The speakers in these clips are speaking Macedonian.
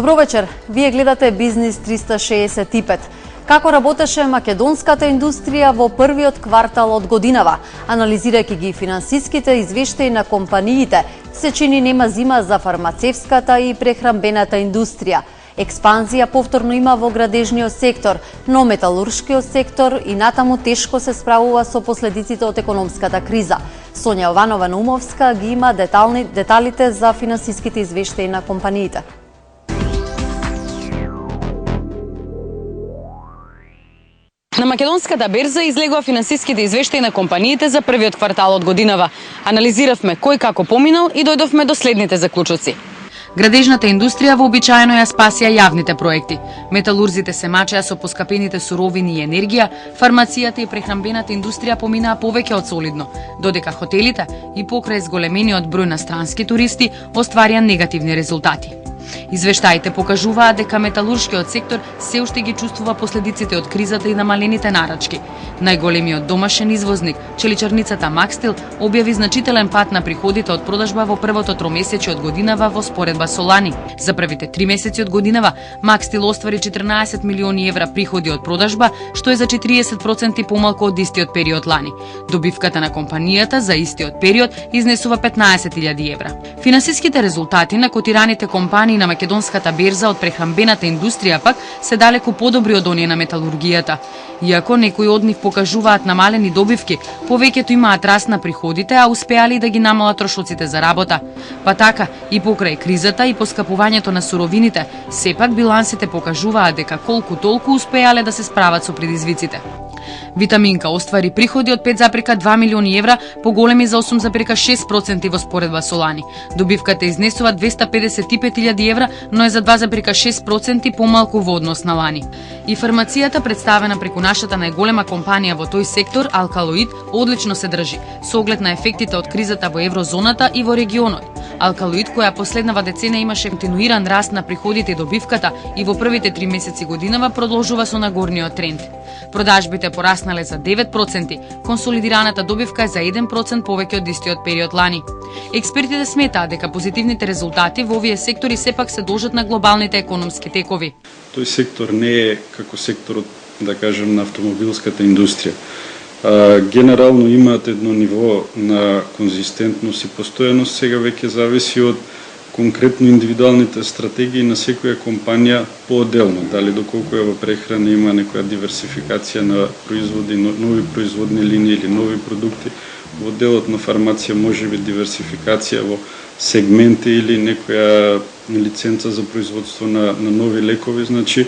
Добро вечер. Вие гледате Бизнис 365. Како работеше македонската индустрија во првиот квартал од годинава? Анализирајќи ги финансиските извештаи на компаниите, се чини нема зима за фармацевската и прехранбената индустрија. Експанзија повторно има во градежниот сектор, но металуршкиот сектор и натаму тешко се справува со последиците од економската криза. Сонја Јованова-Наумовска ги има деталите за финансиските извештаи на компаниите. На македонската берза излегува финансиските извештаи на компаниите за првиот квартал од годинава. Анализиравме кој како поминал и дојдовме до следните заклучоци. Градежната индустрија вообичаено ја спасија јавните проекти. Металурзите се мачеа со поскапените суровини и енергија, фармацијата и прехранбената индустрија поминаа повеќе од солидно, додека хотелите и покрај зголемениот број на странски туристи остварија негативни резултати. Извештаите покажуваат дека металуршкиот сектор се уште ги чувствува последиците од кризата и намалените нарачки. Најголемиот домашен извозник, челичарницата Макстил, објави значителен пат на приходите од продажба во првото тромесечје од годинава во споредба со лани. За првите 3 месеци од годинава Макстил оствари 14 милиони евра приходи од продажба, што е за 40% помалку од истиот период лани. Добивката на компанијата за истиот период изнесува 15.000 евра. Финансиските резултати на котираните компании на македонската берза од прехранбената индустрија пак се далеку подобри од оние на металургијата. Иако некои од нив покажуваат намалени добивки, повеќето имаат раст на приходите, а успеали да ги намалат трошоците за работа. Па така, и покрај кризата и поскапувањето на суровините, сепак билансите покажуваат дека колку толку успеале да се справат со предизвиците. Витаминка оствари приходи од 5,2 милиони евра, поголеми за 8,6% во споредба со лани. Добивката изнесува 255.000 евра, но е за 2,6% помалку во однос на лани. И фармацијата, представена преку нашата најголема компанија во тој сектор, Алкалоид, одлично се држи, со оглед на ефектите од кризата во еврозоната и во регионот. Алкалоид, која последнава децена имаше континуиран раст на приходите и добивката и во првите 3 месеци годинава продолжува со нагорниот тренд. Продажбите пораснале за 9%, консолидираната добивка е за 1% повеќе од истиот период лани. Експертите сметаат дека позитивните резултати во овие сектори сепак се должат на глобалните економски текови. Тој сектор не е како секторот, да кажем, на автомобилската индустрија. Генерално имаат едно ниво на конзистентност и постојаност, сега веќе зависи од конкретно индивидуалните стратегии на секоја компанија поотделно, дали доколку е во прехрана има некоја диверсификација на производи, нови производни линии или нови продукти, во делот на фармација можеби диверсификација во сегменти или некоја лиценца за производство на нови лекови, значи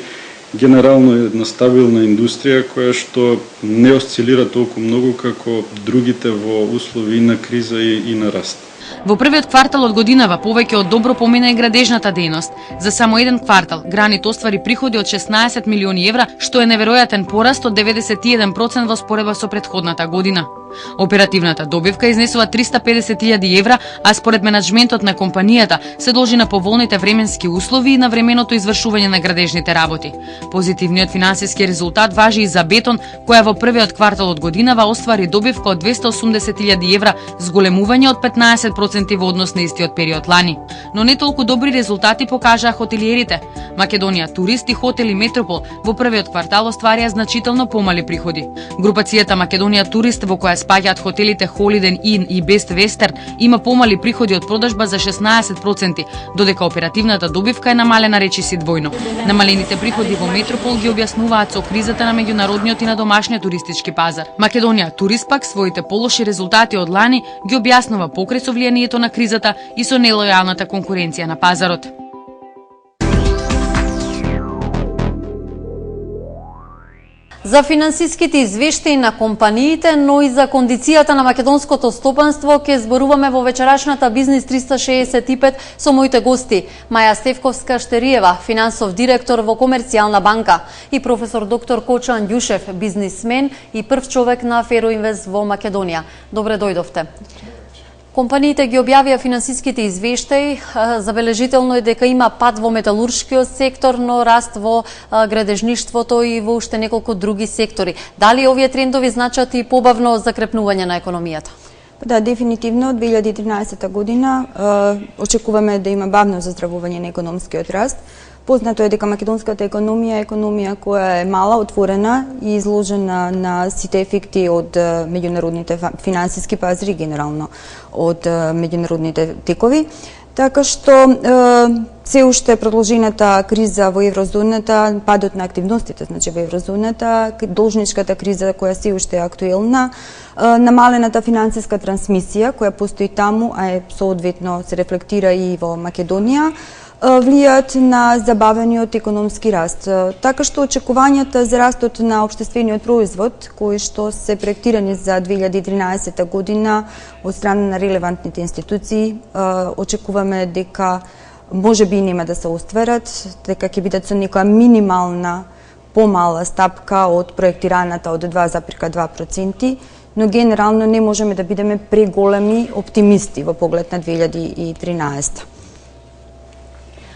генерално е една стабилна индустрија која што не осцилира толку многу како другите во услови на криза и на раст. Во првиот квартал од годинава повеќе од добро помина и градежната дејност. За само еден квартал Гранит оствари приходи од 16 милиони евра, што е неверојатен пораст од 91% во споредба со претходната година. Оперативната добивка изнесува 350.000 евра, а според менаџментот на компанијата се должи на поволните временски услови и на временото извршување на градежните работи. Позитивниот финансиски резултат важи и за Бетон, која во првиот квартал од годинава оствари добивка од 280.000 евра, зголемување од 15% во однос на истиот период лани. Но не толку добри резултати покажаа хотелиерите. Македонија Турист и Хотели Метропол во првиот квартал остварија значително помали приходи. Групацијата Македонија Турист, во која спаѓаат хотелите Holiday Inn и Best Western, има помали приходи од продажба за 16%, додека оперативната добивка е намалена речиси двојно. Намалените приходи во Метропол ги објаснуваат со кризата на меѓународниот и на домашниот туристички пазар. Македонија Турист пак своите полоши резултати од лани ги објаснува покрај со влијанието на кризата и со нелојалната конкуренција на пазарот. За финансиските извештаи на компаниите, но и за кондицијата на македонското стопанство ќе зборуваме во вечерашната Бизнис 365 со моите гости Маја Стефковска-Штериева, финансов директор во Комерцијална банка, и професор доктор Кочан Ѓушев, бизнисмен и прв човек на Фероинвест во Македонија. Добре дојдовте. Компаниите ги објавија финансиските извештаи. Забележително е дека има пад во металуршкиот сектор, но раст во градежништвото и во уште неколку други сектори. Дали овие трендови значат и побавно закрепнување на економијата? Да, дефинитивно од 2013 година очекуваме да има бавно заздравување на економскиот раст. Познато е дека македонската економија е економија која е мала, отворена и изложена на сите ефекти од меѓународните финансиски пазари, генерално од меѓународните текови. Така што се уште продолжената криза во еврозоната, падот на активностите значи во еврозоната, должничката криза која се уште е актуелна, намалената финансиска трансмисија која постои таму, а соодветно се рефлектира и во Македонија, влијаат на забавениот економски раст. Така што очекувањата за растот на општествениот производ, кои што се проектирани за 2013 година од страна на релевантните институции, очекуваме дека може би нема да се остварат, дека ќе бидат со некоја минимална помала стапка од проектираната од 2,2%, но генерално не можеме да бидеме преголеми оптимисти во поглед на 2013.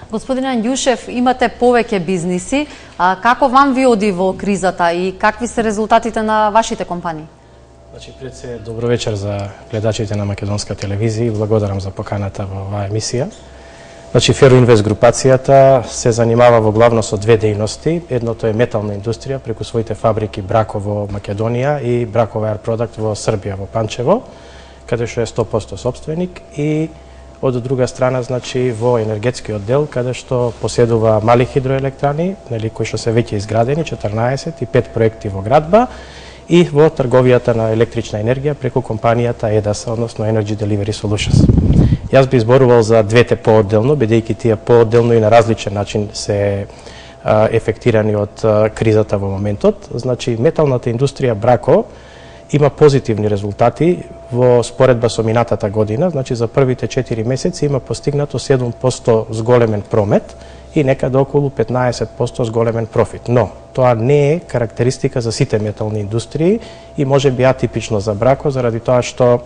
Господин Анѓушев, имате повеќе бизниси. Како вам ви оди во кризата и какви се резултатите на вашите компании? Значи, пред се добро вечер за гледачите на Македонска телевизија и благодарам за поканата во оваа емисија. Значи, Фероинвест групацијата се занимава во главно со две дејности. Едното е метална индустрија преку своите фабрики Брако во Македонија и Брако Air Product во Србија, во Панчево, каде што е 100% собственик, и од друга страна, значи, во енергетскиот дел, каде што поседува мали хидроелектрани, нели, кои што се веќе изградени, 14 и 5 проекти во градба, и во трговијата на електрична енергија преку компанијата EDAS, односно Energy Delivery Solutions. Јас би изборувал за двете поодделно, бидејќи тие поодделно и на различен начин се ефектирани од кризата во моментот. Значи, металната индустрија Брако има позитивни резултати во споредба со минатата година. Значи, за првите 4 месеци има постигнато 7% зголемен промет и некаде околу 15% зголемен профит. Но тоа не е карактеристика за сите метални индустрии и може би атипично за Брако, заради тоа што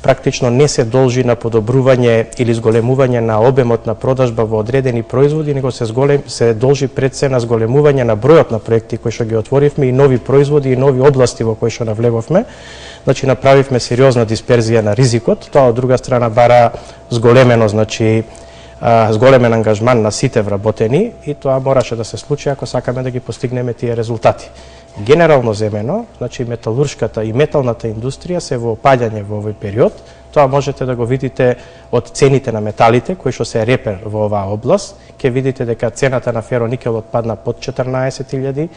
практично не се должи на подобрување или зголемување на обемот на продажба во одредени производи, него се должи пред се на зголемување на бројот на проекти кои што ги отворивме и нови производи и нови области во кои што навлеговме. Значи, направивме сериозна дисперзија на ризикот, тоа од друга страна бара зголемено, значи, зголемен ангажман на сите вработени, и тоа мораше да се случи ако сакаме да ги постигнеме тие резултати. Генерално земено, значи, металуршката и металната индустрија се во опаѓање во овој период. Тоа можете да го видите од цените на металите, кои што се репер во оваа област. Ке видите дека цената на фероникелот падна под 14.000,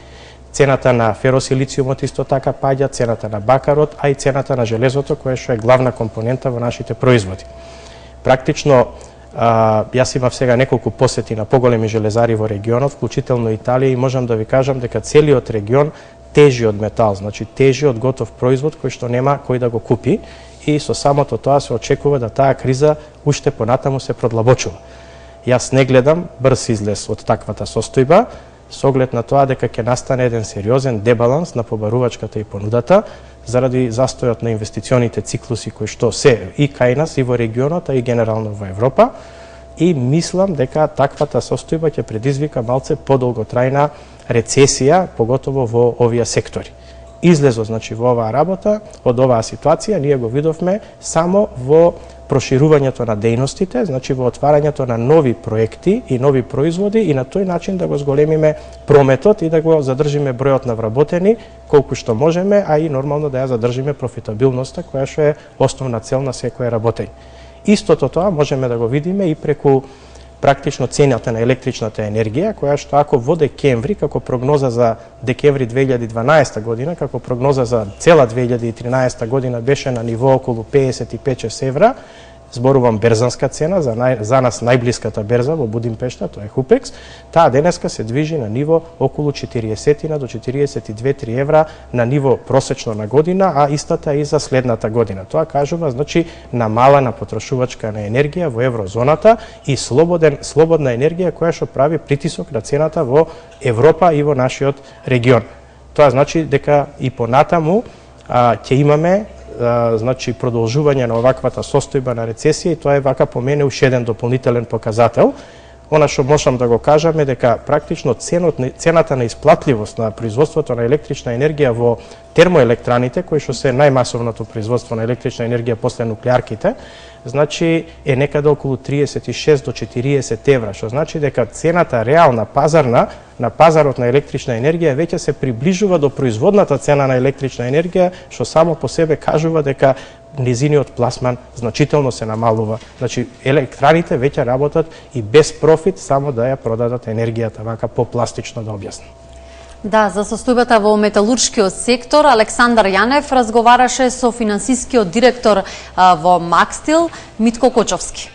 цената на феросилициумот исто така паѓа, цената на бакарот, а и цената на железото, кое што е главна компонента во нашите производи. Практично, јас имав сега неколку посети на поголеми железари во регионот, вклучително Италија, и можам да ви кажам дека целиот регион тежи од метал, значи тежи од готов производ кој што нема кој да го купи, и со самото тоа се очекува да таа криза уште понатаму се продлабочува. Јас не гледам брз излез од таквата состојба, со оглед на тоа дека ќе настане еден сериозен дебаланс на побарувачката и понудата, заради застојот на инвестиционите циклуси кои што се и кај нас, и во регионот, а и генерално во Европа, и мислам дека таквата состојба ќе предизвика малце подолготрајна рецесија, поготово во овие сектори. Излезот, значи, во оваа работа, од оваа ситуација, ние го видовме само во проширувањето на дејностите, значи во отварањето на нови проекти и нови производи, и на тој начин да го зголемиме прометот и да го задржиме бројот на вработени колку што можеме, а и нормално да ја задржиме профитабилноста, која што е основна цел на секој работење. Истото тоа можеме да го видиме и преку практично цената на електричната енергија, која што ако во декември, како прогноза за декември 2012 година, како прогноза за цела 2013 година беше на ниво околу 55 евра, зборувам берзанска цена, за нас најблиската берза во Будимпешта, тоа е Хупекс, таа денеска се движи на ниво околу 40 до 42-3 евра на ниво просечно на година, а истата и за следната година. Тоа кажува, значи, намалена потрошувачка на енергија во еврозоната и слободна енергија која што прави притисок на цената во Европа и во нашиот регион. Тоа значи дека и понатаму ќе имаме значи продолжување на оваквата состојба на рецесија, и тоа е вака по мене уште еден дополнителен показател Она што можам да го кажам е дека практично цената на исплатливост на производството на електрична енергија во термоелектраните, кои што се најмасовното производство на електрична енергија после нуклеарките, значи е некаде околу 36 до 40 евра, што значи дека цената реална пазарна на пазарот на електрична енергија веќе се приближува до производната цена на електрична енергија, што само по себе кажува дека незиниот пласман значително се намалува. Значи електраните веќе работат и без профит, само да ја продадат енергијата, вака по-пластично да објаснам. Да, за состојбата во металуршкиот сектор, Александар Јанев разговараше со финансискиот директор во Макстил, Митко Кочовски.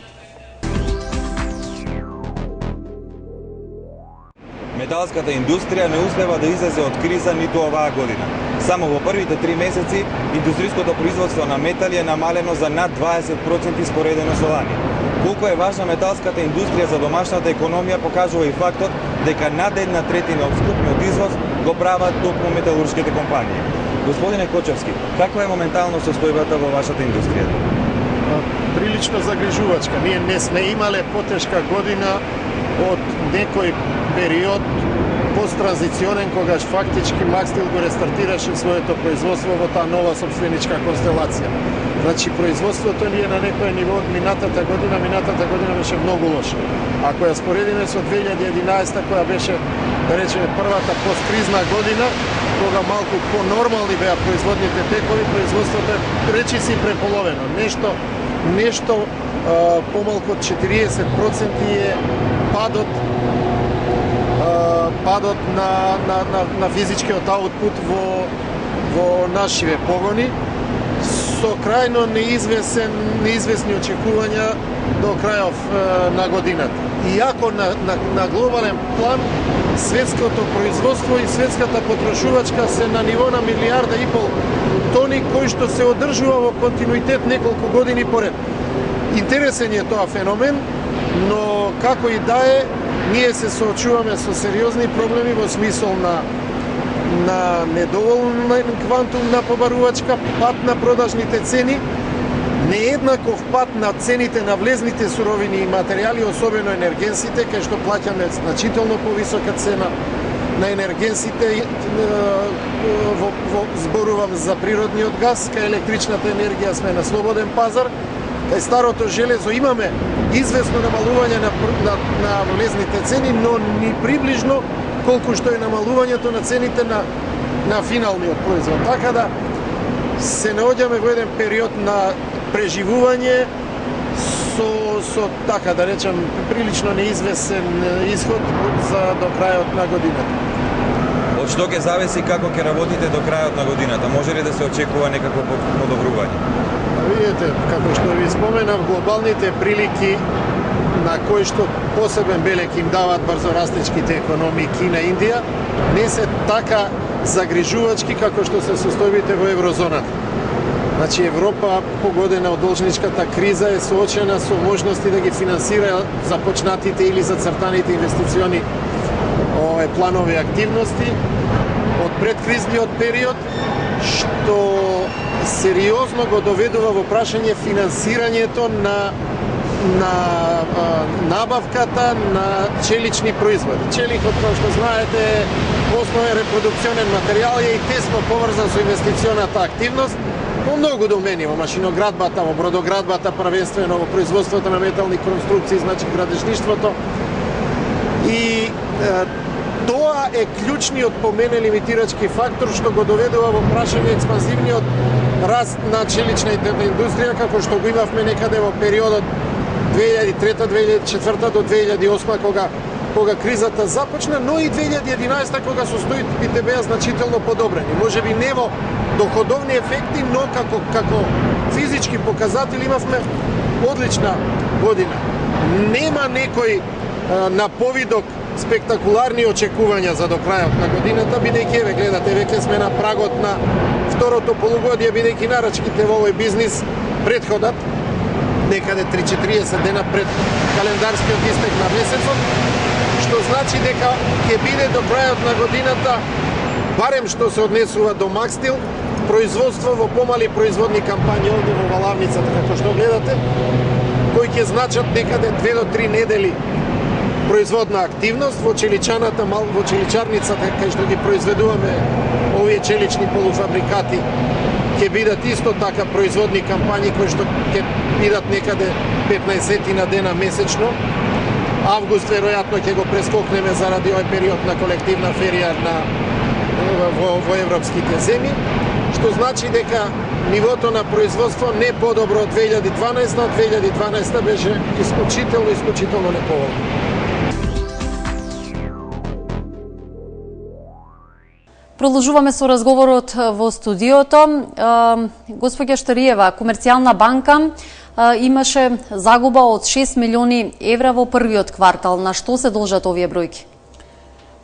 Металската индустрија не успева да излезе од криза ниту оваа година. Само во првите 3 месеци индустријското производство на метали е намалено за над 20% споредено со лани. Колку е важна металската индустрија за домашната економија покажува и фактот дека над 1/3 од вкупниот извоз го прават токму металуршките компании. Господине Кочовски, каква е моментално состојбата во вашата индустрија? Прилично загрижувачка. Ние не сме имале потешка година од некој период посттранзиционен, когаш фактички Макстил го рестартираше своето производство во таа нова собственичка констелација. Значи, производството ни е на некој ниво од минатата година беше многу лошо. Ако ја споредиме со 2011, која беше, да речеме, првата посткризна година, кога малку по-нормални беа производните текови, производството е речиси преполовено. Нешто помалку од 40% е падот на физичкиот аутпут во нашиве погони, со крајно неизвестни очекувања до крајов на годината. Иако на глобален план светското производство и светската потрошувачка се на ниво на 1,5 милиарда тони, кој што се одржува во континуитет неколку години поред. Интересен е тоа феномен, но како и да е, ние се соочуваме со сериозни проблеми во смисол на недоволен квантум на побарувачка, пат на продажните цени, нееднаков пат на цените на влезните суровини и материјали, особено енергенсите, кај што плаќаме значително повисока цена на енергенсите, зборувам за природниот газ, кај електричната енергија сме на слободен пазар, кај старото железо имаме известно намалување на влезните цени, но ни приближно колку што е намалувањето на цените на финалниот производ. Така да се наоѓаме во еден период на преживување со така да речем прилично неизвестен исход за до крајот на годината. Од што ќе зависи како ќе работите до крајот на годината? Може ли да се очекува некакво подобрување? Видите, како што ви споменав, глобалните прилики на кои што посебен белек им дават брзорастечките економии Кина и Индија, не се така загрижувачки како што се состојбите во еврозоната. Значи, Европа, погодена од должничката криза, е соочена со можности да ги финансира започнатите или зацртаните инвестициони планови и активности од предкризниот период, што сериозно го доведува во прашање финансирањето на набавката на челични производи. Челикот, како што знаете, е основен репродукционен материјал и тесно поврзан со инвестиционата активност во многу домени, во машиноградбата, во бродоградбата, првенствено во производството на метални конструкции, значи градежништвото. И тоа е клучниот по мене лимитирачки фактор што го доведува во прашање експанзивниот раст на челичната индустрија, како што го имавме некаде во периодот 2003-2004 до 2008 кога кризата започна, но и 2011 кога состојбите беа значително подобрени. Може би не во доходовни ефекти, но како физички показатели имавме одлична година. Нема некој на повидок спектакуларни очекувања за до крајот на годината, бидејќи еве гледате, веќе сме на прагот на второто полугодие, бидејќи нарачките во овој бизнис предходат некаде 3-40 дена пред календарскиот истек на месецот, што значи дека ќе биде до крајот на годината, барем што се однесува до Макстил, производство во помали производни кампањи овде во Валавницата, како што гледате, кои ќе значат некаде 2 до 3 недели производна активност во челичарницата, кај што ги произведуваме овие челични полуфабрикати, ќе бидат исто така производни кампањи кои што ќе бидат некаде 15 на дена месечно. Август веројатно ќе го прескокнеме заради овој период на колективна ферија во европските земји, што значи дека нивото на производство не подобро од 2012, од 2012 беше исклучително неповолно. Продолжуваме со разговорот во студиото. Господја Штариева, Комерцијална банка имаше загуба од 6 милиони евра во првиот квартал. На што се должат овие бројки?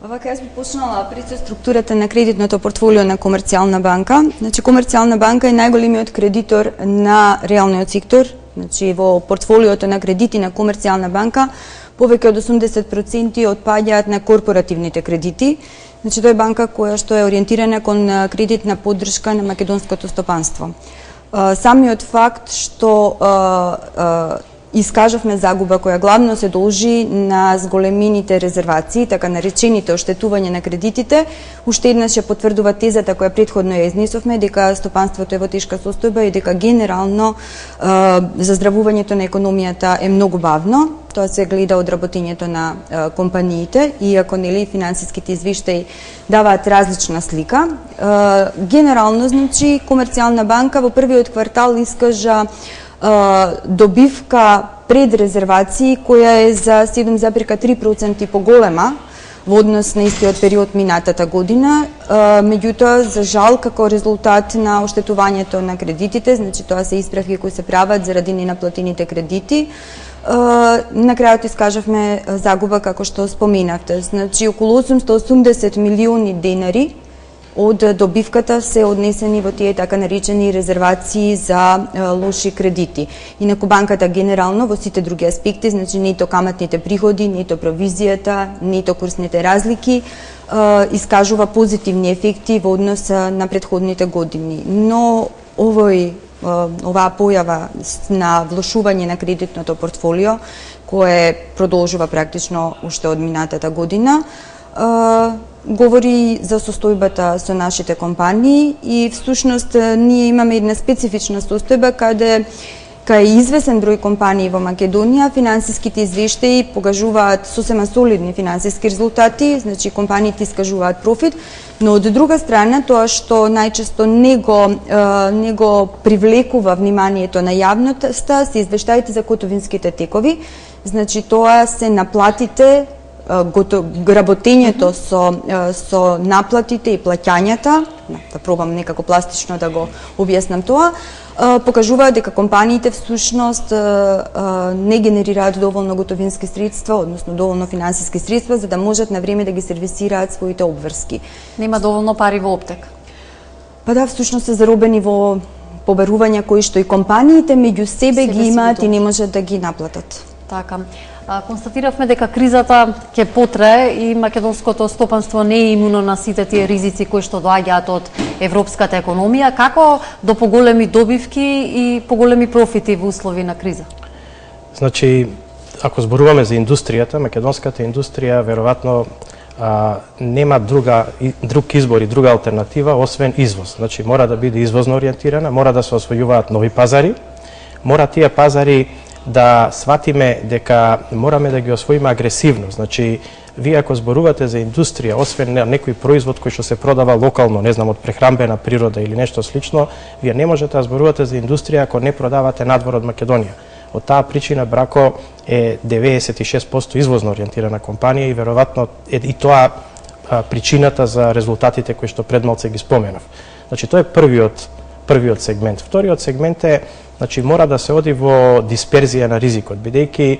Вака јас би почнала пред со структурата на кредитното портфолио на Комерцијална банка. Значи, Комерцијална банка е најголемиот кредитор на реалниот сектор. Значи, во портфолиото на кредити на Комерцијална банка повеќе од 80% отпаѓаат на корпоративните кредити. Значи, тоа е банка која што е ориентирана кон кредитна поддршка на македонското стопанство. Самиот факт што искажавме загуба која главно се должи на зголемените резервации, така наречените оштетување на кредитите, уште еднаш ја потврдува тезата која претходно ја изнесовме, дека стопанството е во тешка состојба и дека генерално заздравувањето на економијата е многу бавно. Тоа се гледа од работењето на компаниите, иако нели финансиските извештаи даваат различна слика. Генерално, значи, Комерцијална банка во првиот квартал искажа добивка пред резервации која е за 7,3% поголема во однос на истиот период минатата година. Меѓутоа, за жал, како резултат на оштетувањето на кредитите, значи тоа се исправки кои се прават заради ненаплатените кредити, на крајот искажавме загуба како што споменавте. Значи, околу 880 милиони денари од добивката се однесени во тие така наречени резервации за лоши кредити. Инаку банката генерално во сите други аспекти, значи нето каматните приходи, нето провизијата, нето курсните разлики, искажува позитивни ефекти во однос на претходните години. Но оваа појава на влошување на кредитното портфолио, кое продолжува практично уште од минатата година, говори за состојбата со нашите компании и всушност ние имаме една специфична состојба каде кај извесен број компании во Македонија финансиските извештаи покажуваат сосема солидни финансиски резултати, значи компаниите искажуваат профит, но од друга страна тоа што најчесто не го привлекува вниманието на јавноста се извештаите за готовинските текови, значи тоа се наплатите, работењето со наплатите и плаќањата, да пробам некако пластично да го објаснам тоа, покажуваат дека компаниите всушност не генерираат доволно готовински средства, односно доволно финансиски средства за да можат на време да ги сервисираат своите обврски. Нема доволно пари во оптека. Па да, всушност се заробени во побарувања кои што и компаниите меѓу себе ги имаат и не можат да ги наплатат. Така. Констатиравме дека кризата ќе потрае и македонското стопанство не е имуно на сите тие ризици кои што доаѓаат од европската економија. Како до поголеми добивки и поголеми профити во услови на криза? Значи, ако зборуваме за индустријата, македонската индустрија веројатно нема друг избор и друга алтернатива освен извоз. Значи, мора да биде извозно ориентирана, мора да се освојуваат нови пазари, мора тие пазари да сватиме дека мораме да ги освоиме агресивно. Значи, вие ако зборувате за индустрија, освен некој производ кој што се продава локално, не знам, од прехрамбена природа или нешто слично, вие не можете да зборувате за индустрија ако не продавате надвор од Македонија. Од таа причина Брако е 96% извозно ориентирана компанија и веројатно е и тоа причината за резултатите кои што пред малце ги споменав. Значи, тоа е првиот сегмент. Вториот сегмент е, значи, мора да се оди во дисперзија на ризикот, бидејќи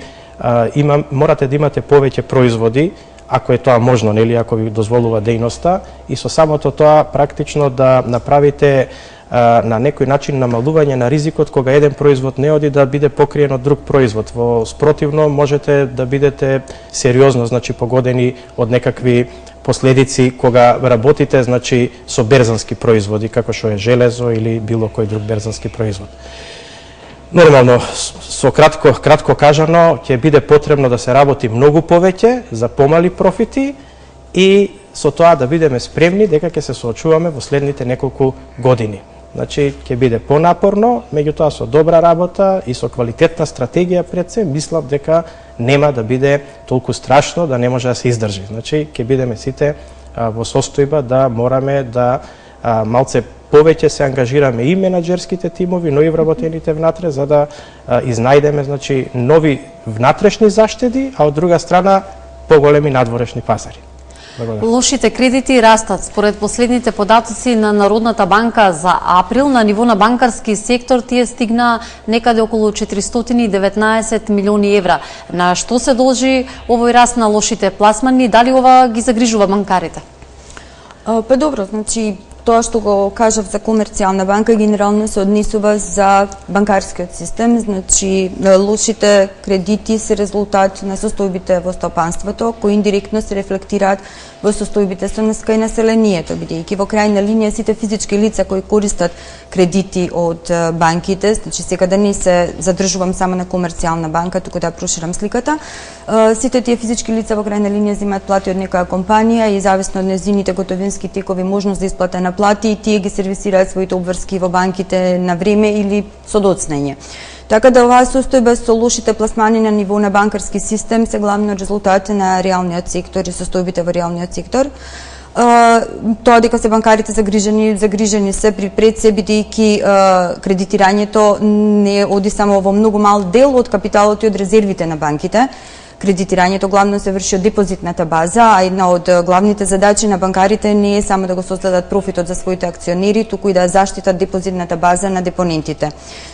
морате да имате повеќе производи, ако е тоа можно, нели, ако ви дозволува дејноста, и со самото тоа практично да направите на некој начин намалување на ризикот кога еден производ не оди да биде покриен од друг производ. Во спротивно можете да бидете сериозно, значи, погодени од некакви последици кога работите, значи, со берзански производи, како што е железо или било кој друг берзански производ. Нормално, со кратко кажано, ќе биде потребно да се работи многу повеќе за помали профити и со тоа да бидеме спремни дека ќе се соочуваме во следните неколку години. Значи, ќе биде понапорно, меѓутоа со добра работа и со квалитетна стратегија пред се, мислам дека нема да биде толку страшно да не може да се издржи. Значи, ќе бидеме сите во состојба да мораме да малце повеќе се ангажираме и менаџерските тимови, но и вработените внатре, за да изнајдеме, значи, нови внатрешни заштеди, а од друга страна поголеми надворешни пазари. Благодарам. Лошите кредити растат. Според последните податоци на Народната банка за април, на ниво на банкарски сектор тие стигна некаде околу 419 милиони евра. На што се должи овој раст на лошите пласмани? Дали ова ги загрижува банкарите? Па добро, значи тоа што го кажав за комерцијална банка генерално се однесува за банкарскиот систем, значи лошите кредити се резултат на состојбите во стопанството, кои индиректно се рефлектираат во состојбите со кај населението, бидејќи во крајна линија сите физички лица кои користат кредити од банките, значи сега да не се задржувам само на комерцијална банка, туку да проширам сликата, сите тие физички лица во крајна линија земаат плати од некоја компанија и зависно од нејзините готовински текови можност за исплата на плати и тие ги сервисираат своите обврски во банките на време или со доцнење. Така да оваа состојба со лошите пласмани на ниво на банкарски систем се главно резултати на реалниот сектор и состојбите во реалниот сектор. Тоа дека се банкарите загрижени се пред се, бидејќи кредитирањето не оди само во многу мал дел од капиталот и од резервите на банките. Кредитирањето главно се врши од депозитната база, а една од главните задачи на банкарите не е само да го создадат профитот за своите акционери, туку и да заштитат депозитната база на депонентите.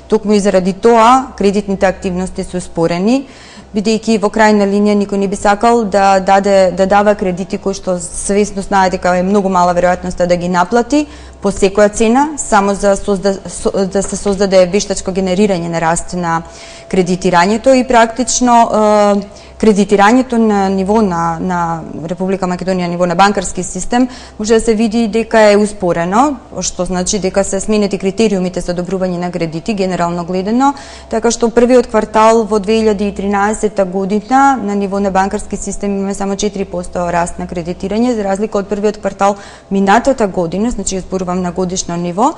Токму и заради тоа кредитните активности се успорени, бидејќи во крајна линија никој не би сакал да дава кредити кои што свесно знае дека е многу мала веројатноста да ги наплати по секоја цена, само за да се создаде вештачко генерирање на раст на кредитирањето и практично кредитирањето на ниво на Република Македонија, ниво на банкарски систем, може да се види дека е успорено, што значи дека се сменети критериумите за одобрување на кредити, генерално гледано, така што првиот квартал во 2013 година на ниво на банкарски систем имаме само 4% раст на кредитирање, за разлика од првиот квартал минатата година, значи зборувам на годишно ниво,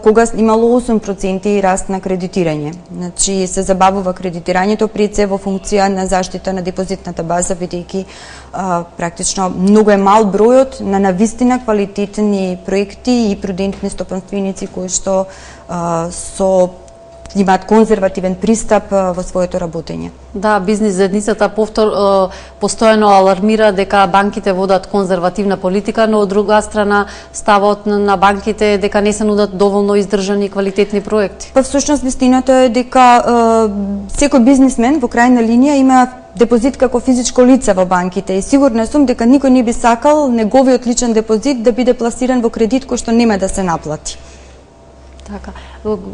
кога имало 8% раст на кредитирање. Значи се забавува кредитирањето пред се во функција на заштита на депозитната база, бидејќи практично многу е мал бројот на навистина квалитетни проекти и прудентни стопанственици кои што имаат конзервативен пристап во своето работење. Да, бизнис заедницата постојано алармира дека банките водат конзервативна политика, но од друга страна ставот на банките е дека не се нудат доволно издржани квалитетни проекти. Па всушност вистината е дека секој бизнисмен во крајна линија има депозит како физичко лице во банките и сигурна сум дека никој не би сакал неговиот личен депозит да биде пласиран во кредит кој што нема да се наплати. Така.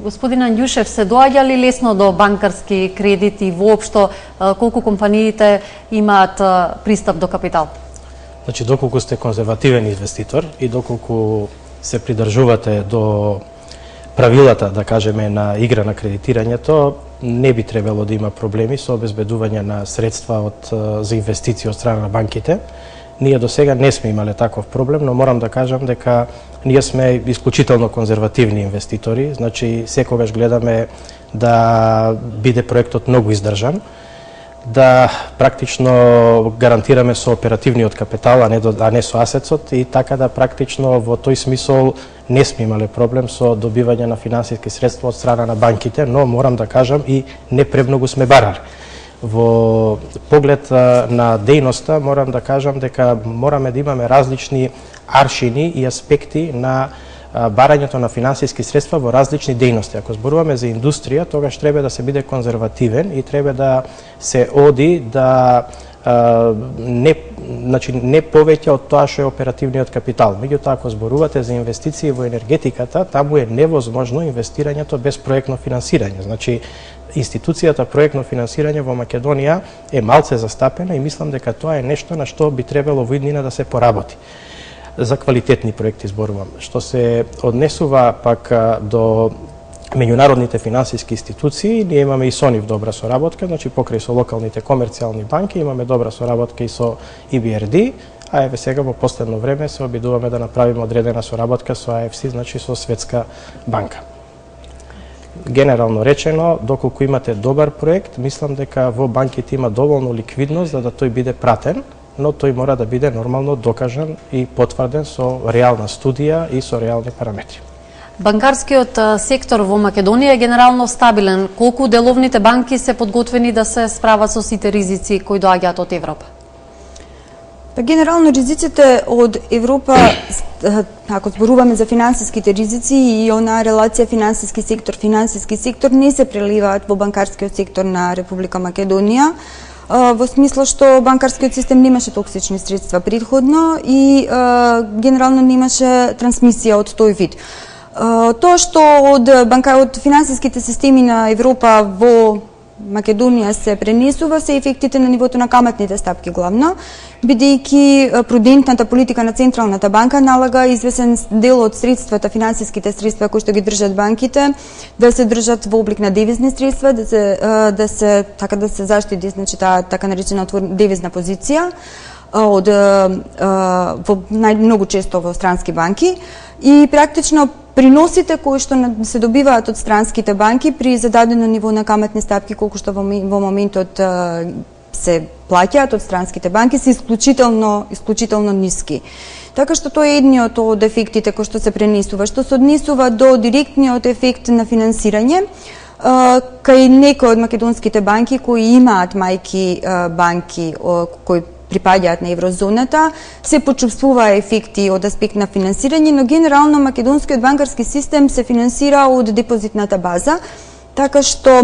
Господин Анѓушев, се доаѓа ли лесно до банкарски кредити воопшто, колку компаниите имаат пристап до капитал? Значи, доколку сте конзервативен инвеститор и доколку се придржувате до правилата, да кажеме, на игра на кредитирањето, не би требало да има проблеми со обезбедување на средства за инвестиции од страна на банките. Ние до сега не сме имале таков проблем, но морам да кажам дека ние сме исклучително конзервативни инвеститори, значи секогаш гледаме да биде проектот многу издржан, да практично гарантираме со оперативниот капитал, а не со асетот, и така да практично во тој смисол не сме имале проблем со добивање на финансиски средства од страна на банките, но морам да кажам и не премногу сме барали. Во поглед на дејноста морам да кажам дека мораме да имаме различни аршини и аспекти на барањето на финансиски средства во различни дејности. Ако зборуваме за индустрија, тогаш треба да се биде конзервативен и треба да се оди да не повеќе од тоа што е оперативниот капитал. Меѓутоа, ако зборувате за инвестиции во енергетиката, таму е невозможно инвестирањето без проектно финансирање. Значи, институцијата проектно финансирање во Македонија е малце застапена и мислам дека тоа е нешто на што би требало во иднина да се поработи. За квалитетни проекти зборувам. Што се однесува пак до меѓународните финансиски институции, ние имаме и со нив добра соработка, значи покрај со локалните комерцијални банки имаме добра соработка и со EBRD, а еве сега во последно време се обидуваме да направиме одредена соработка со AFC, значи со Светска банка. Генерално речено, доколку имате добар проект, мислам дека во банките има доволно ликвидност за да тој биде пратен, но тој мора да биде нормално докажан и потврден со реална студија и со реални параметри. Банкарскиот сектор во Македонија е генерално стабилен. Колку деловните банки се подготвени да се справат со сите ризици кои доаѓаат од Европа? Генерално ризиците од Европа, ако зборуваме за финансиските ризици и она релација финансиски сектор не се преливаат во банкарскиот сектор на Република Македонија, во смисла што банкарскиот систем немаше токсични средства предходно и генерално немаше трансмисија од тој вид. Тоа што од финансиските системи на Европа во Македонија се пренесува се ефектите на нивото на каматните стапки главно, бидејќи прудентната политика на Централната банка налага извесен дел од средствата, финансиските средства кои што ги држат банките, да се држат во облик на девизни средства, да се заштити, значи таа така наречена девизна позиција многу често во странски банки и практично приносите кои што се добиваат од странските банки при зададено ниво на каматни стапки колку што во моментот се плаќаат од странските банки се исклучително ниски. Така што тоа е едниот од ефектите кои што се пренесува. Што се однесува до директниот ефект на финансирање, кај некои од македонските банки кои имаат мајки банки кои припаѓаат на еврозоната, се почувствува ефекти од аспект на финансирање, но генерално македонскиот банкарски систем се финансира од депозитната база, така што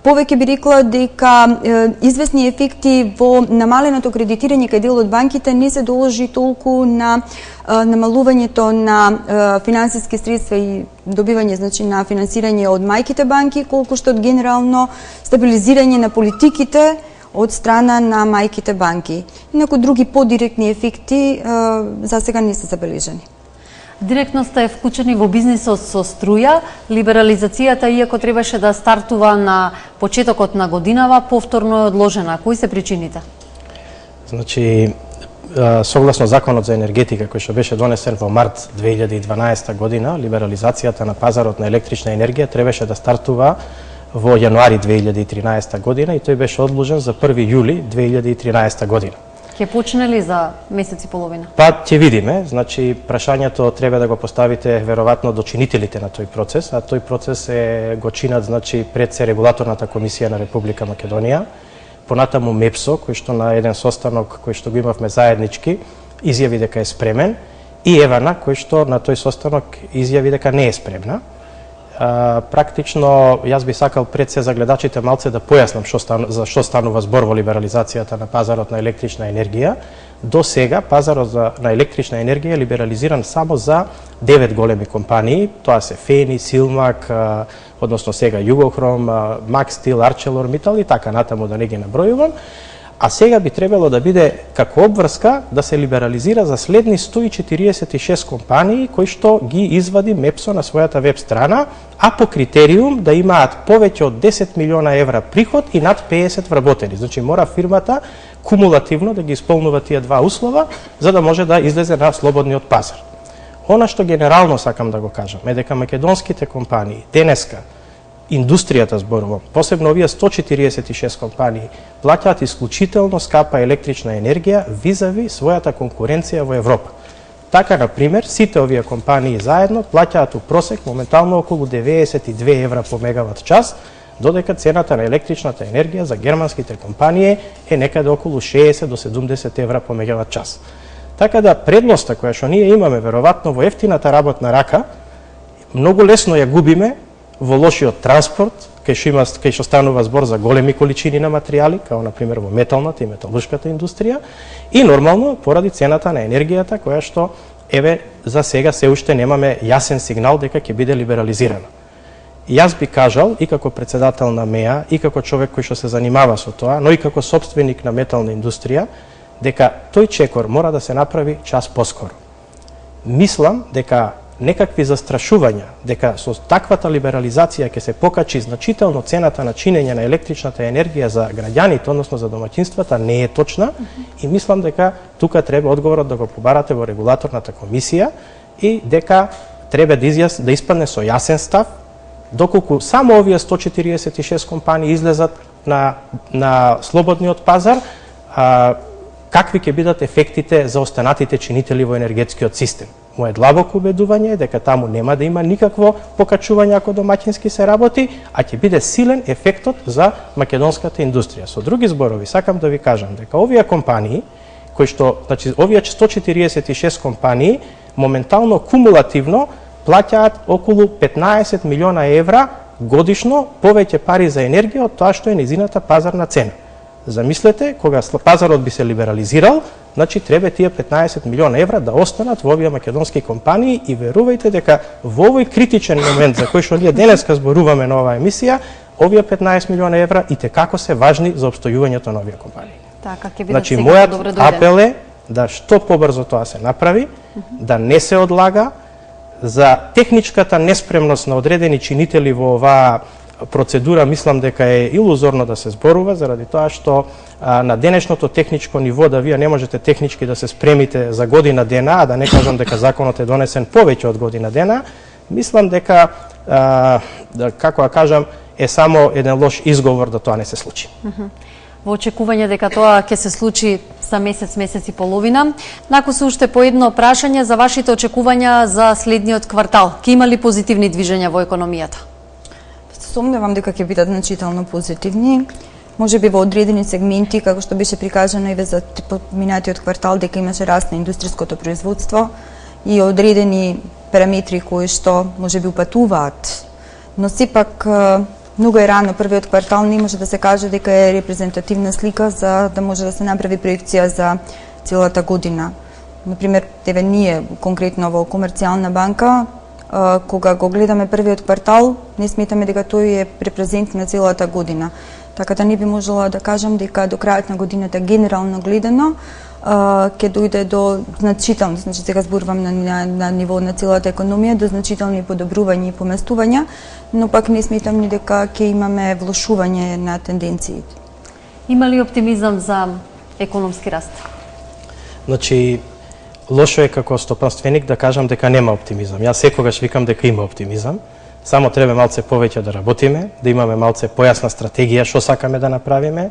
повеќе би рекла дека известни ефекти во намаленото кредитирање кај дел од банките не се доложи толку на намалувањето на финансиски средства и добивање, значи, на финансирање од мајките банки, колку што од генерално стабилизирање на политиките од страна на мајките банки. Некои други подиректни ефекти за сега не се забележани. Директно сте вклучени во бизнисот со струја. Либерализацијата, иако требаше да стартува на почетокот на годинава, повторно е одложена. Кои се причините? Значи, согласно Законот за енергетика, кој што беше донесен во март 2012 година, либерализацијата на пазарот на електрична енергија требаше да стартува во јануари 2013 година и тој беше одложен за 1 јули 2013 година. Ќе почне ли за месец и половина? Па ќе видиме, значи прашањето треба да го поставите веројатно до чинителите на тој процес, а тој процес го чинат, значи, пред се регулаторната комисија на Република Македонија, понатаму МЕПСО, кој што на еден состанок кој што го имавме заеднички изјави дека е спремен, и ЕВАНА кој што на тој состанок изјави дека не е спремна. Практично, јас би сакал пред се за гледачите малце да појаснам за што станува збор во либерализацијата на пазарот на електрична енергија. До сега пазарот на електрична енергија е либерализиран само за 9 големи компании, тоа се Фени, Силмак, односно сега Југохром, Макстил, Арчелор Митал и така натаму да не ги набројувам. А сега би требало да биде како обврска да се либерализира за следни 146 компании кои што ги извади МЕПСО на својата веб страна, а по критериум да имаат повеќе од 10 милиона евра приход и над 50 вработени. Значи мора фирмата кумулативно да ги исполнува тие два услова за да може да излезе на слободниот пазар. Она што генерално сакам да го кажам е дека македонските компании денеска индустријата зборувам, посебно овие 146 компании, плаќаат исклучително скапа електрична енергија визави својата конкуренција во Европа. Така, например, сите овие компании заедно плаќаат у просек моментално околу 92 евра по мегават час, додека цената на електричната енергија за германските компании е некаде околу 60 до 70 евра по мегават час. Така да предноста која што ние имаме веројатно во ефтината работна рака, многу лесно ја губиме во лошиот транспорт, кај што станува збор за големи количини на материјали, као на пример во металната и металуршката индустрија, и нормално поради цената на енергијата која што еве за сега се уште немаме јасен сигнал дека ќе биде либерализирана. Јас би кажал и како председател на МЕА и како човек кој што се занимава со тоа, но и како сопственик на метална индустрија, дека тој чекор мора да се направи час поскоро. Мислам дека некакви застрашувања дека со таквата либерализација ќе се покачи значително цената на чинење на електричната енергија за граѓаните, односно за домаќинствата, не е точна и мислам дека тука треба одговорот да го побарате во регулаторната комисија и дека треба да испадне со јасен став, доколку само овие 146 компании излезат на слободниот пазар, какви ќе бидат ефектите за останатите чинители во енергетскиот систем. Моје длабоко убедување е дека таму нема да има никакво покачување ако домаќински се работи, а ќе биде силен ефектот за македонската индустрија. Со други зборови, сакам да ви кажам дека овие компании, кои што, значи, овие 146 компании, моментално кумулативно плаќаат околу 15 милиона евра годишно повеќе пари за енергија од тоа што е незината пазарна цена. Замислете, кога пазарот би се либерализирал, значи треба тие 15 милиона евра да останат во овие македонски компании и верувајте дека во овој критичен момент за кој што ние денеска зборуваме на оваа емисија, овие 15 милиона евра итекако се важни за опстојувањето на овие компании. Така, ќе бидат значи, сега мојот добре дојден. апел е да што побрзо тоа се направи, да не се одлага, за техничката неспремност на одредени чинители во оваа процедура мислам дека е илузорно да се зборува, заради тоа што на денешното техничко ниво да вие не можете технички да се спремите за година дена, а да не кажам дека законот е донесен повеќе од година дена, мислам дека, како да кажам, е само еден лош изговор да тоа не се случи. Во очекување дека тоа ќе се случи за месец и половина, накусу уште по едно прашање за вашите очекувања за следниот квартал. Ке има ли позитивни движења во економијата? Сомневам дека ќе бидат значително позитивни. Може би во одредени сегменти, како што беше прикажано и за минатиот квартал, дека имаше раст на индустријското производство и одредени параметри кои што може би упатуваат. Но сепак многу е рано, првиот квартал не може да се каже дека е репрезентативна слика за да може да се направи проекција за целата година. Например, ние конкретно во Комерцијална банка, кога го гледаме првиот квартал, не сметаме дека тој е репрезент на целата година. Така да не би можела да кажам дека до крајот на годината генерално гледано ќе дојде до значителни, значи сега зборувам на ниво на целата економија, до значителни подобрувања и поместувања, но пак не сметам ни дека ќе имаме влошување на тенденциите. Има ли оптимизам за економски раст? Значи, лошо е како стопанственик да кажам дека нема оптимизам. Јас секогаш викам дека има оптимизам. Само треба малце повеќе да работиме, да имаме малце појасна стратегија што сакаме да направиме,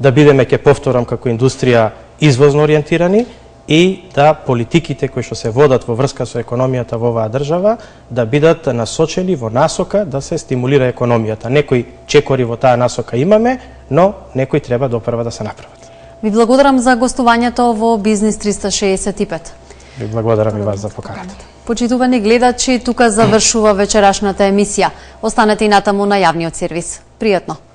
да бидеме, ќе повторам, како индустрија извозно ориентирани и да политиките кои што се водат во врска со економијата во оваа држава да бидат насочени во насока да се стимулира економијата. Некои чекори во таа насока имаме, но некои треба допрва да се направат. Ви благодарам за гостувањето во Бизнис 365. Ви благодарам и вас за поканата. Почитувани гледачи, тука завршува вечерашната емисија. Останете и натаму на јавниот сервис. Пријатно!